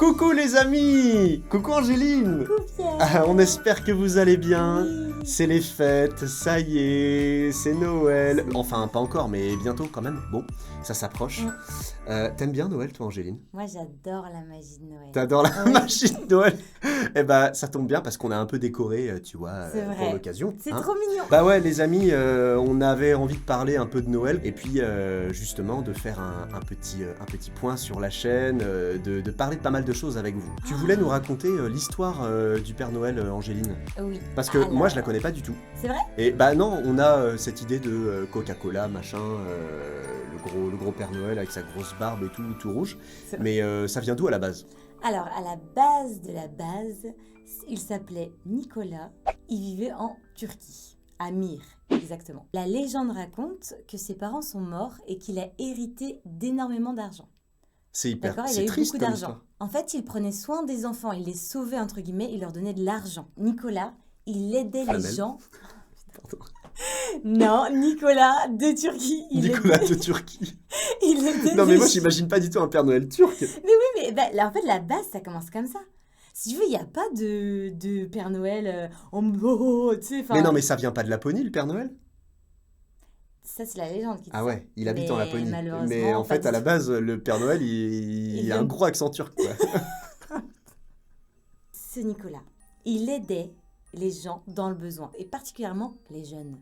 Coucou les amis! Coucou Angéline! Coucou Pierre. On espère que vous allez bien. Oui. C'est les fêtes, ça y est, c'est Noël. Enfin, pas encore, mais bientôt quand même. Bon, ça s'approche. T'aimes bien Noël, toi, Angéline? Moi j'adore la magie de Noël. T'adores la Oui. magie de Noël? Eh ben, ça tombe bien parce qu'on a un peu décoré, tu vois, C'est pour vrai. l'occasion. C'est hein. trop mignon. Bah ouais, les amis, on avait envie de parler un peu de Noël et puis justement de faire un petit point sur la chaîne, de parler de pas mal de choses avec vous. Tu voulais nous raconter l'histoire du Père Noël, Angéline? Oui. Parce que Alors, moi, je la connais pas du tout. C'est vrai? Et bah non, on a cette idée de Coca-Cola, machin, le gros Père Noël avec sa grosse barbe et tout rouge. C'est Mais ça vient d'où à la base? Alors, à la base de la base, il s'appelait Nicolas. Il vivait en Turquie, à Mir, exactement. La légende raconte que ses parents sont morts et qu'il a hérité d'énormément d'argent. C'est hyper, D'accord, il c'est a eu triste beaucoup comme d'argent. histoire. En fait, il prenait soin des enfants, il les sauvait entre guillemets, il leur donnait de l'argent. Nicolas, il aidait les Flamel. gens. Pardon. Non, Nicolas de Turquie, Nicolas de Turquie. il aidait Non mais les moi gens. j'imagine pas du tout un Père Noël turc. Mais oui, mais bah, là, en fait, la base, ça commence comme ça. Si tu veux, il n'y a pas de Père Noël en tu sais, enfin... Mais non mais ça vient pas de Laponie le Père Noël? Ça, c'est la légende qui dit Ah ça. ouais, il habite en Mais Laponie. malheureusement, Mais en pas fait du à la tout. base le Père Noël il a un vient- gros accent turc quoi. Ce Nicolas, il aidait les gens dans le besoin, et particulièrement les jeunes.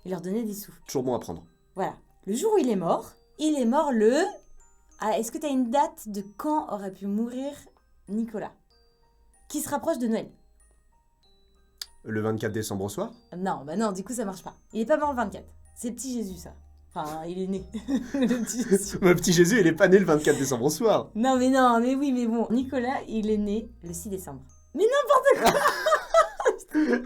Il leur donnait des sous. Toujours bon à prendre. Voilà. Le jour où il est mort le... Ah, est-ce que tu as une date de quand aurait pu mourir Nicolas? Qui se rapproche de Noël? Le 24 décembre au soir? Non, bah non, du coup ça marche pas. Il est pas mort le 24. C'est petit Jésus ça. Enfin, il est né. Le petit Jésus. Le petit Jésus il est pas né le 24 décembre au soir. Non, mais oui, mais bon. Nicolas, il est né le 6 décembre. Mais n'importe quoi.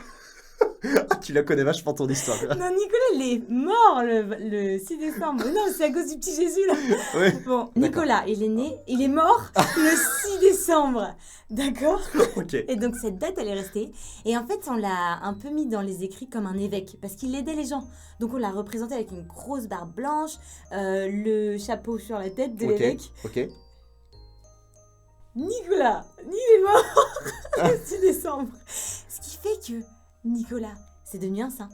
Ah, tu la connais vachement ton histoire. Quoi. Non, Nicolas, il est mort le 6 décembre. Non, c'est à cause du petit Jésus là. Ouais. Bon, Nicolas, il est mort le 6 décembre. D'accord? Ok. Et donc cette date, elle est restée. Et en fait, on l'a un peu mis dans les écrits comme un évêque, parce qu'il aidait les gens. Donc on l'a représenté avec une grosse barbe blanche, le chapeau sur la tête de l'évêque. Ok. Nicolas, il est mort le 6 décembre. Ce qui fait que Nicolas, c'est devenu un saint.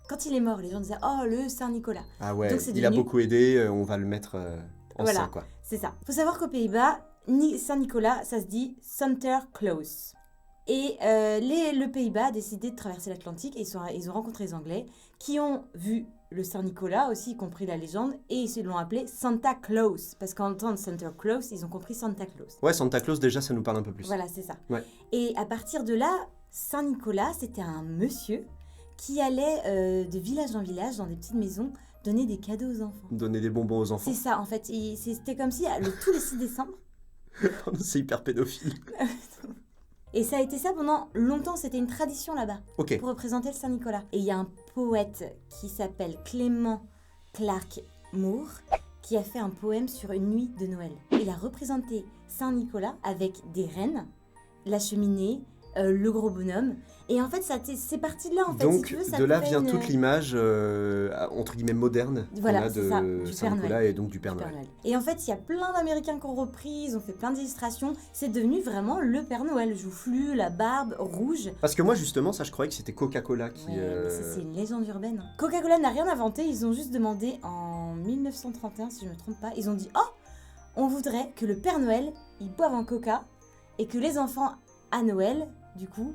Quand il est mort, les gens disaient « Oh, le Saint Nicolas ». Ah ouais, Donc, c'est il a devenu- beaucoup aidé, on va le mettre en Voilà. saint quoi. C'est ça. Faut savoir qu'aux Pays-Bas, Saint-Nicolas, ça se dit Santa Claus. Et le Pays-Bas a décidé de traverser l'Atlantique et ils ont rencontré les Anglais qui ont vu le Saint-Nicolas aussi, y compris la légende, et ils se l'ont appelé Santa Claus. Parce qu'en entendant Santa Claus, ils ont compris Santa Claus. Ouais, Santa Claus déjà ça nous parle un peu plus. Voilà, c'est ça. Ouais. Et à partir de là, Saint-Nicolas, c'était un monsieur qui allait de village en village, dans des petites maisons, donner des cadeaux aux enfants. Donner des bonbons aux enfants. C'est ça, en fait. C'était comme si, tous les 6 décembre, C'est hyper pédophile. et ça a été ça pendant longtemps, c'était une tradition là-bas, Ok. pour représenter le Saint-Nicolas. Et il y a un poète qui s'appelle Clément Clark Moore, qui a fait un poème sur une nuit de Noël. Il a représenté Saint-Nicolas avec des rennes, la cheminée, le gros bonhomme. Et en fait, c'est parti de là, en fait. Donc si tu veux, ça de là te fait vient une- toute l'image entre guillemets moderne Voilà, qu'on a c'est ça, de du Père Saint-Nicolas Noël. et donc du Père du Père Noël. Noël. Et en fait, il y a plein d'Américains qui ont repris, ils ont fait plein d'illustrations. C'est devenu vraiment le Père Noël, joufflu, la barbe rouge. Parce que moi justement ça je croyais que c'était Coca-Cola qui... Ouais, mais ça, c'est une légende urbaine. Coca-Cola n'a rien inventé, ils ont juste demandé en 1931, si je ne me trompe pas, ils ont dit « Oh, on voudrait que le Père Noël, il boive un coca et que les enfants à Noël, du coup,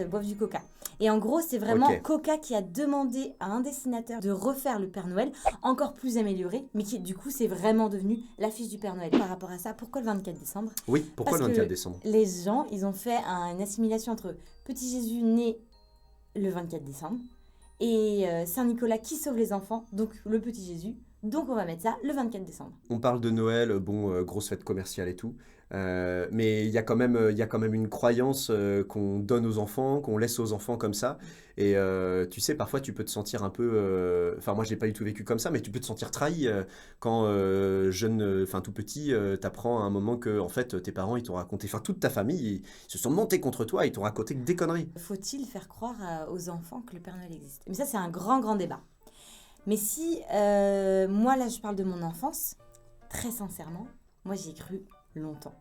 boivent du coca. » Et en gros, c'est vraiment Ok. Coca qui a demandé à un dessinateur de refaire le Père Noël, encore plus amélioré, mais qui, du coup, c'est vraiment devenu l'affiche du Père Noël. Par rapport à ça, pourquoi le 24 décembre? Oui, pourquoi Parce le que 24 décembre? Les gens, ils ont fait une assimilation entre Petit Jésus né le 24 décembre et Saint-Nicolas qui sauve les enfants, donc le Petit Jésus. Donc on va mettre ça le 24 décembre. On parle de Noël, bon, grosse fête commerciale et tout, mais il y a quand même une croyance qu'on donne aux enfants, qu'on laisse aux enfants comme ça. Et tu sais, parfois tu peux te sentir un peu... Enfin, moi je l'ai pas du tout vécu comme ça, mais tu peux te sentir trahi quand tout petit, t'apprends à un moment que en fait tes parents ils t'ont raconté, enfin toute ta famille, ils se sont montés contre toi, ils t'ont raconté que des conneries. Faut-il faire croire aux enfants que le Père Noël existe? Mais ça c'est un grand débat. Mais si, moi là je parle de mon enfance, très sincèrement, moi j'y ai cru longtemps.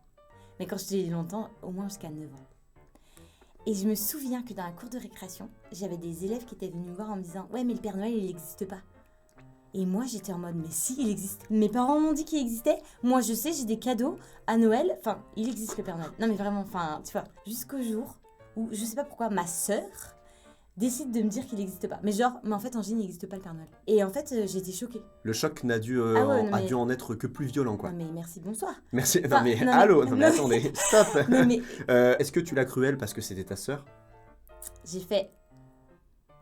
Mais quand je te dis longtemps, au moins jusqu'à 9 ans. Et je me souviens que dans la cour de récréation, j'avais des élèves qui étaient venus me voir en me disant « Ouais, mais le Père Noël, il n'existe pas. » Et moi, j'étais en mode « Mais si, il existe. » Mes parents m'ont dit qu'il existait. Moi, je sais, j'ai des cadeaux à Noël. Enfin, il existe le Père Noël. Non, mais vraiment, enfin, tu vois, jusqu'au jour où, je sais pas pourquoi, ma sœur décide de me dire qu'il n'existe pas. Mais genre, mais en fait, en général, il n'existe pas le Père Noël. Et en fait, j'ai été choquée. Le choc n'a dû, Ah ouais, non, a mais- dû en être que plus violent, quoi. Non, mais merci, bonsoir. Merci. Enfin, non mais non, mais- allô, non non, mais mais- attendez, stop. Non, mais Est-ce que tu l'as cru elle parce que c'était ta sœur? j'ai fait,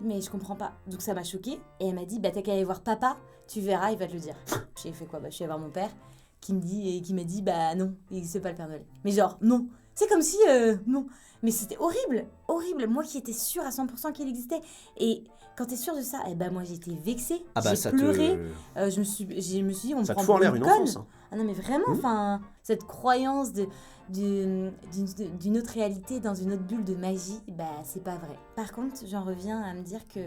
mais je comprends pas. Donc ça m'a choquée. Et elle m'a dit, bah t'as qu'à aller voir papa, tu verras, il va te le dire. J'ai fait quoi? Bah je suis allée voir mon père qui m'a dit, bah non, il n'existe pas le Père Noël. Mais genre, non. C'est comme si, non. Mais c'était horrible, horrible. Moi qui étais sûre à 100% qu'il existait. Et quand t'es sûre de ça, eh ben moi j'étais vexée. Ah bah j'ai ça pleuré. te... Je me suis dit, on me Ça te prend fout en pour l'air une une conne. enfance. Hein. Ah non mais vraiment, enfin, cette croyance d'une autre réalité dans une autre bulle de magie, bah c'est pas vrai. Par contre, j'en reviens à me dire que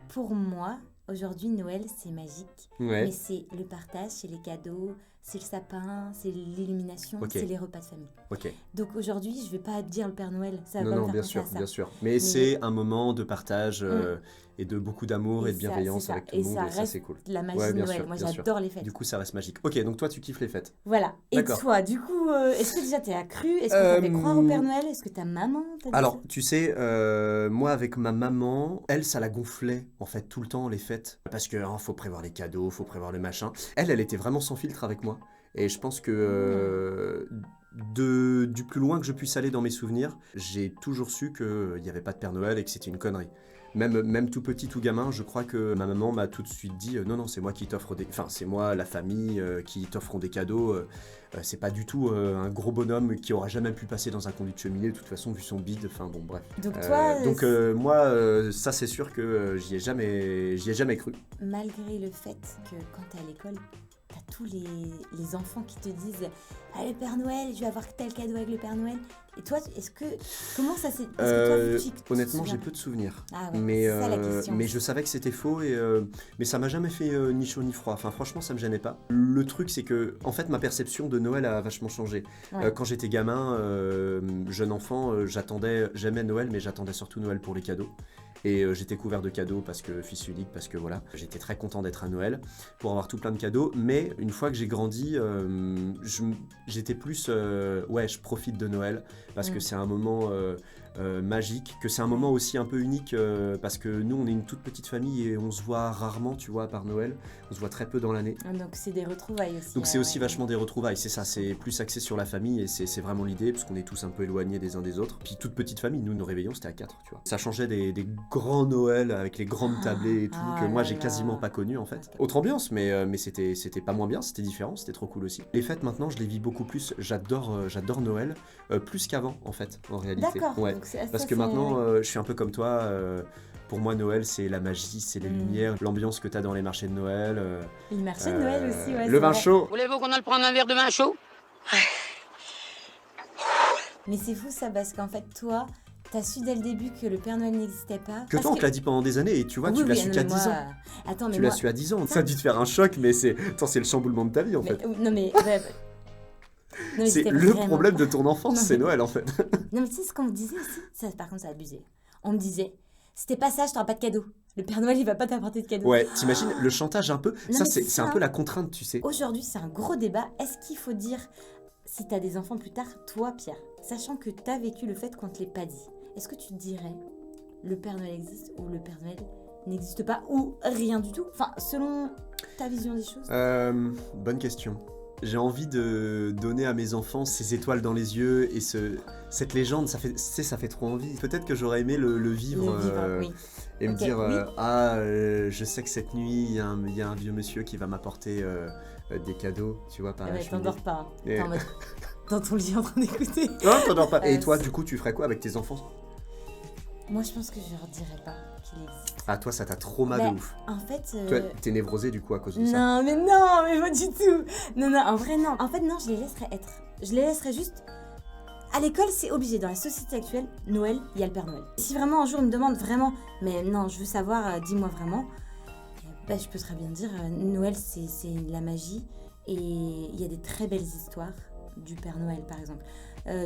pour moi, aujourd'hui Noël c'est magique, Ouais. mais c'est le partage, c'est les cadeaux, c'est le sapin, c'est l'illumination, Ok. c'est les repas de famille. Ok. Donc aujourd'hui, je vais pas dire le Père Noël, ça va Non, pas me non, faire bien penser sûr, à ça. bien sûr. Mais c'est un moment de partage et de beaucoup d'amour et de Et ça, bienveillance c'est ça. avec tout Et le monde. ça Et ça, reste c'est cool. La magie Ouais, de bien Noël, sûr, moi bien sûr. j'adore les fêtes. Du coup, ça reste magique. Ok, donc toi, tu kiffes les fêtes. Voilà. Et D'accord. toi, du coup, est-ce que déjà t'es accru? Est-ce que t'as fait croire au Père Noël? Est-ce que ta maman t'a dit Alors, ça? tu sais, moi avec ma maman, elle, ça la gonflait en fait tout le temps les fêtes. Parce que faut prévoir les cadeaux, faut prévoir le machin. Elle était vraiment sans filtre avec moi. Et je pense que du plus loin que je puisse aller dans mes souvenirs, j'ai toujours su qu'il n'y avait pas de Père Noël et que c'était une connerie. Même tout petit, tout gamin, je crois que ma maman m'a tout de suite dit non, non, c'est moi qui t'offre des... Enfin, c'est moi, la famille, qui t'offront des cadeaux. C'est pas du tout un gros bonhomme qui aura jamais pu passer dans un conduit de cheminée, de toute façon, vu son bide. Enfin, bon, bref. Donc toi, Moi, ça, c'est sûr que j'y ai jamais cru. malgré le fait que quand t'es à l'école, t'as tous les enfants qui te disent « Ah, le Père Noël, je vais avoir tel cadeau avec le Père Noël. » Et toi, comment ça s'est... Parce que toi, tu te Honnêtement, souviens j'ai peu de souvenirs. Ah ouais, Mais, c'est ça la question. mais je savais que c'était faux, mais ça m'a jamais fait ni chaud ni froid. Enfin, franchement, ça me gênait pas. Le truc, c'est que, en fait, ma perception de Noël a vachement changé. Ouais. Quand j'étais gamin, jeune enfant, j'aimais Noël, mais j'attendais surtout Noël pour les cadeaux. Et j'étais couvert de cadeaux parce que fils unique, parce que voilà, j'étais très content d'être à Noël pour avoir tout plein de cadeaux. Mais une fois que j'ai grandi, j'étais plus, ouais, je profite de Noël parce que c'est un moment magique, que c'est un moment aussi un peu unique parce que nous, on est une toute petite famille et on se voit rarement, tu vois, à part Noël. On se voit très peu dans l'année. Ah, donc c'est des retrouvailles aussi. Donc c'est aussi ouais. vachement des retrouvailles, c'est ça, c'est plus axé sur la famille et c'est vraiment l'idée parce qu'on est tous un peu éloignés des uns des autres. Puis toute petite famille, nous nos réveillons c'était à 4, tu vois. Ça changeait des grands Noëls avec les grandes tablées et tout que moi j'ai quasiment pas connu en fait. Autre ambiance mais c'était pas moins bien, c'était différent, c'était trop cool aussi. Les fêtes maintenant je les vis beaucoup plus, j'adore Noël plus qu'avant en fait en réalité. D'accord. Ouais. Donc Parce que maintenant je suis un peu comme toi. Pour moi, Noël, c'est la magie, c'est les lumières, l'ambiance que t'as dans les marchés de Noël. Le marché de Noël aussi, ouais. Le c'est vin vrai. chaud. Voulez-vous qu'on aille prendre un verre de vin chaud? Mais c'est fou ça, parce qu'en fait, toi, t'as su dès le début que le Père Noël n'existait pas. Que Parce toi, on te l'a dit pendant des années et tu vois, tu l'as su non, qu'à mais 10 ans. Attends, mais Tu moi... l'as su à 10 ans. Ça a dû te faire un choc, mais c'est le chamboulement de ta vie en fait. Non, mais... ouais, non, mais C'est c'était le vraiment problème pas- de ton enfance, Non, c'est mais- Noël en fait. Non, mais tu sais ce qu'on me disait aussi? Ça, par contre, ça a abusé. On me disait, c'était pas ça, je t'aurai pas de cadeau. Le Père Noël, il va pas t'apporter de cadeau. Ouais, t'imagines le chantage un peu. Non, Ça, mais c'est c'est un ça. peu la contrainte, tu sais. Aujourd'hui, c'est un gros débat. Est-ce qu'il faut dire, si t'as des enfants plus tard, toi, Pierre, sachant que t'as vécu le fait qu'on te l'ait pas dit, est-ce que tu te dirais, le Père Noël existe ou le Père Noël n'existe pas ou rien du tout? Enfin, selon ta vision des choses. Bonne question. J'ai envie de donner à mes enfants ces étoiles dans les yeux et cette légende, ça fait trop envie. Peut-être que j'aurais aimé le vivre, Oui. et me Ok, dire oui. je sais que cette nuit il y a un vieux monsieur qui va m'apporter des cadeaux, tu vois, par Eh la ben, cheminée. t'endors pas. Hein. Et- T'es en mode dans ton lit en train d'écouter. Non, t'endors pas. Et Euh, toi, du coup, tu ferais quoi avec tes enfants? Moi, je pense que je leur dirais pas qu'il existe. Ah, toi, ça t'a traumatisé Bah, de ouf. En fait. Toi, t'es névrosé du coup à cause de ça. Non, mais pas du tout. Non, en vrai, non. En fait, non, je les laisserais être. Je les laisserais juste. À l'école, c'est obligé. Dans la société actuelle, Noël, il y a le Père Noël. Si vraiment un jour, on me demande vraiment, mais non, je veux savoir, dis-moi vraiment, bah, je peux très bien dire, Noël, c'est la magie. Et il y a des très belles histoires. du Père Noël, par exemple.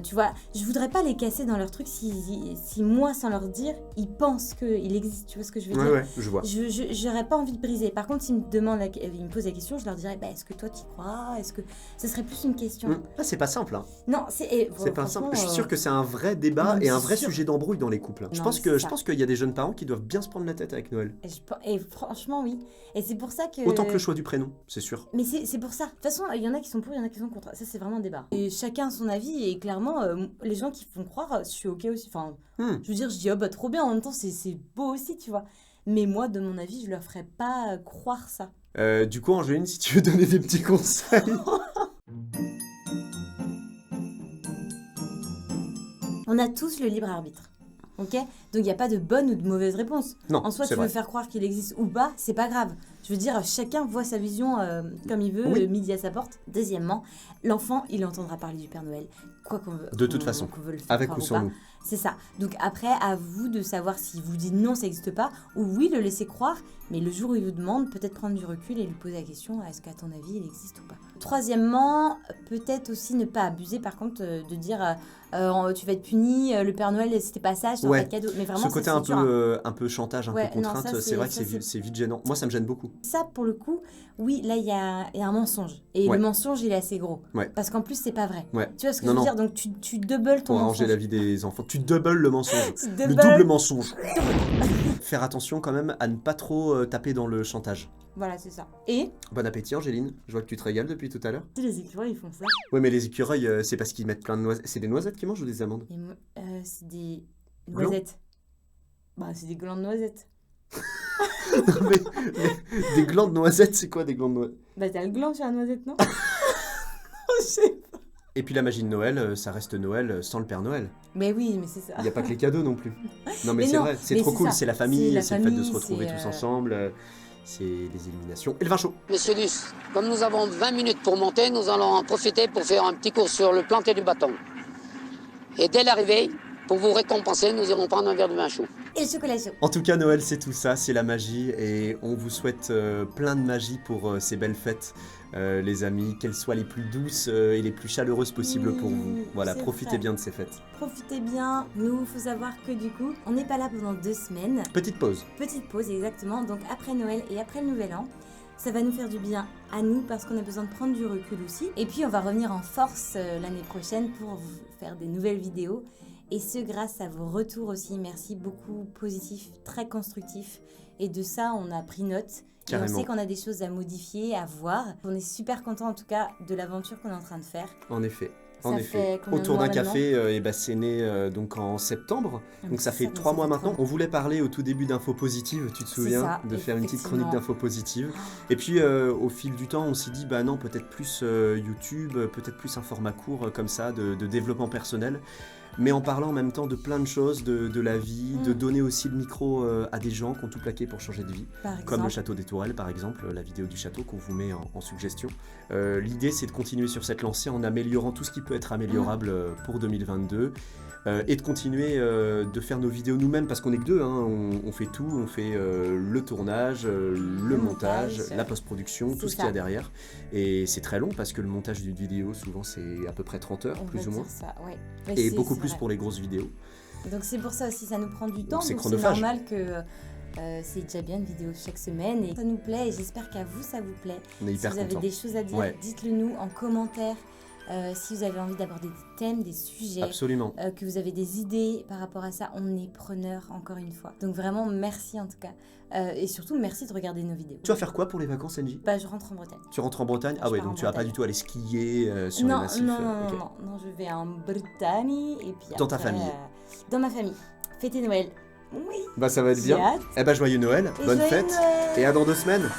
Tu vois, je voudrais pas les casser dans leur truc si moi, sans leur dire, ils pensent qu'il existe. Tu vois ce que je veux dire? Ouais, je vois. J'aurais pas envie de briser. Par contre, s'ils me posent la question, je leur dirais, est-ce que toi, t'y crois? Est-ce que ce serait plus une question? Ah, c'est pas simple, hein. Non, c'est pas simple. Je suis sûr que c'est un vrai débat et un vrai sujet d'embrouille dans les couples. Je pense qu'il y a des jeunes parents qui doivent bien se prendre la tête avec Noël. Et franchement, oui. Et c'est pour ça que... Autant que le choix du prénom, c'est sûr. Mais c'est pour ça. De toute façon, il y en a qui sont pour, il y en a qui sont contre. Ça, c'est vraiment un débat. Et chacun a son avis. Et clairement, les gens qui font croire, je suis OK aussi. Enfin, je veux dire, je dis, oh bah trop bien. En même temps, c'est beau aussi, tu vois. Mais moi, de mon avis, je leur ferais pas croire ça. Du coup, Angéline, si tu veux donner des petits conseils... On a tous le libre arbitre. Ok? Donc il n'y a pas de bonne ou de mauvaise réponse. Non, en soi, tu veux faire croire qu'il existe ou pas, c'est pas grave. Je veux dire, chacun voit sa vision comme il veut, midi à sa porte. Deuxièmement, l'enfant, il entendra parler du Père Noël, quoi qu'on veut. De toute façon, avec ou sans nous. C'est ça. Donc après, à vous de savoir si vous dites non, ça n'existe pas, ou oui, le laisser croire, mais le jour où il vous demande, peut-être prendre du recul et lui poser la question, est-ce qu'à ton avis, il existe ou pas? Troisièmement, peut-être aussi ne pas abuser, par contre, de dire tu vas être puni, le Père Noël, c'était pas ça, je t'en pas de cadeau. Mais vraiment, ce côté un peu chantage, un peu contrainte, c'est vrai que c'est vite gênant. Moi, ça me gêne beaucoup. Ça, pour le coup, oui, là, il y a un mensonge. Et le mensonge, il est assez gros. Parce qu'en plus, c'est pas vrai. Tu vois ce que je veux dire? Donc, tu doubles ton mensonge. Pour arranger la vie des enfants. Tu doubles le mensonge. Le double mensonge. Faire attention quand même à ne pas trop taper dans le chantage. Voilà, c'est ça. Et bon appétit, Angéline. Je vois que tu te régales depuis tout à l'heure. Les écureuils, ils font ça. Ouais, mais les écureuils, c'est parce qu'ils mettent plein de noisettes. C'est des noisettes qu'ils mangent ou des amandes? C'est des noisettes. Bah, c'est des glands de noisettes. Non, mais des glands de noisettes, c'est quoi des glands de noisettes? Bah, t'as le gland sur la noisette, non? Je sais pas. Et puis la magie de Noël, ça reste Noël sans le Père Noël. Mais oui, mais c'est ça. Il n'y a pas que les cadeaux non plus. Non, mais c'est vrai, c'est trop cool, c'est la famille, c'est le fait de se retrouver tous ensemble, c'est les éliminations et le vin chaud. Monsieur Luce, comme nous avons 20 minutes pour monter, nous allons en profiter pour faire un petit cours sur le planter du bâton. Et dès l'arrivée, pour vous récompenser, nous irons prendre un verre de vin chaud. Et le chocolat chaud. En tout cas, Noël, c'est tout ça, c'est la magie. Et on vous souhaite plein de magie pour ces belles fêtes, les amis, qu'elles soient les plus douces et les plus chaleureuses possibles pour vous. Voilà, profitez bien de ces fêtes. Profitez bien. Nous, il faut savoir que du coup, on n'est pas là pendant 2 semaines. Petite pause. Petite pause, exactement. Donc après Noël et après le Nouvel An. Ça va nous faire du bien à nous parce qu'on a besoin de prendre du recul aussi. Et puis, on va revenir en force l'année prochaine pour vous faire des nouvelles vidéos. Et ce, grâce à vos retours aussi. Merci beaucoup, positifs, très constructifs. Et de ça, on a pris note. Carrément. Et on sait qu'on a des choses à modifier, à voir. On est super content en tout cas de l'aventure qu'on est en train de faire. En effet. En effet. Autour d'un café, c'est né donc en septembre. Donc ça fait 3 mois maintenant. On voulait parler au tout début d'Infos Positives, tu te souviens, de faire une petite chronique d'Infos Positives. Et puis au fil du temps, on s'est dit, bah non, peut-être plus YouTube, peut-être plus un format court comme ça, de développement personnel. Mais en parlant en même temps de plein de choses, de la vie, de donner aussi le micro à des gens qui ont tout plaqué pour changer de vie, comme le Château des Tourelles par exemple, la vidéo du château qu'on vous met en suggestion. L'idée c'est de continuer sur cette lancée en améliorant tout ce qui peut être améliorable pour 2022 et de continuer de faire nos vidéos nous-mêmes parce qu'on est que 2, hein, on fait tout, on fait le tournage, le montage, la post-production, tout ce qu'il y a derrière. Et c'est très long parce que le montage d'une vidéo souvent c'est à peu près 30 heures plus ou moins. Ça, ouais. Et beaucoup plus pour les grosses vidéos. Donc c'est pour ça aussi, ça nous prend du temps, donc c'est chronophage. Normal que c'est déjà bien une vidéo chaque semaine et ça nous plaît et j'espère qu'à vous ça vous plaît. On est hyper si vous avez des choses à dire, dites-le nous en commentaire. Si vous avez envie d'aborder des thèmes, des sujets, absolument, que vous avez des idées par rapport à ça, on est preneurs encore une fois. Donc vraiment merci en tout cas. Et surtout merci de regarder nos vidéos. Tu vas faire quoi pour les vacances, Angie? Bah je rentre en Bretagne. Tu rentres en Bretagne? Ah ouais, donc tu vas pas du tout aller skier sur les massifs. Non, je vais en Bretagne et puis dans après, ta famille. Dans ma famille. Fêter Noël. Oui. Bah ça va être bien. Eh bah joyeux Noël, bonne fête, et à dans 2 semaines.